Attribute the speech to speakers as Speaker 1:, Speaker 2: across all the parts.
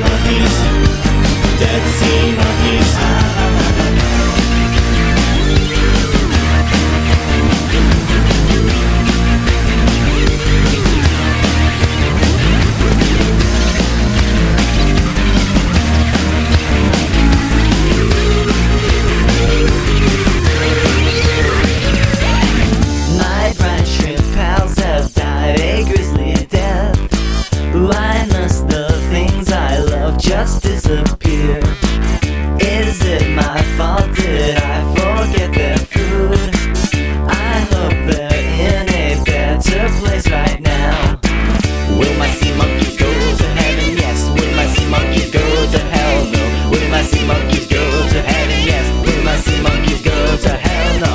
Speaker 1: monkeys, Dead Sea monkeys.
Speaker 2: My friendship pals have died a grisly death. Why must the things I love just disappear? Is it my fault? Did I forget their food? I hope they're in a better place right now. Will my sea monkeys go to heaven? Yes. Will my sea monkeys go to hell? No. Will my sea monkeys go to heaven? Yes. Will my sea monkeys go to hell? No.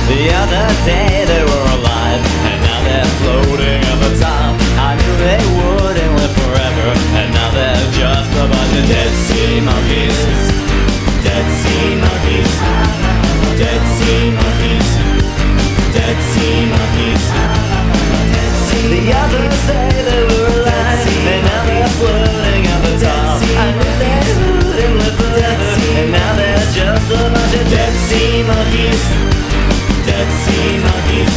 Speaker 2: The other day they were alive, and now they're floating at the top. I knew they wouldn't live forever, and now they're just a bunch of dead sea monkeys.
Speaker 1: Dead Sea monkeys, Dead Sea monkeys, Dead Sea monkeys.
Speaker 2: The other day they were alive, and now they're floating at the top. I knew they wouldn't live forever, and now they're just a bunch of dead sea monkeys.
Speaker 1: Dead Sea monkeys,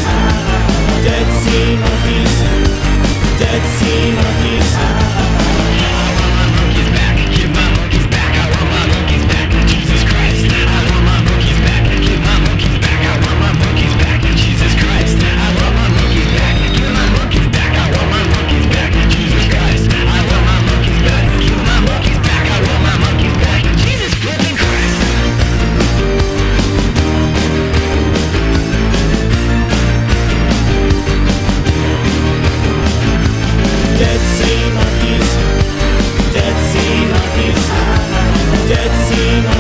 Speaker 1: Dead Sea monkeys, Dead Sea monkeys. Dead Sea monkeys, Dead Sea monkeys, Dead Sea monkeys.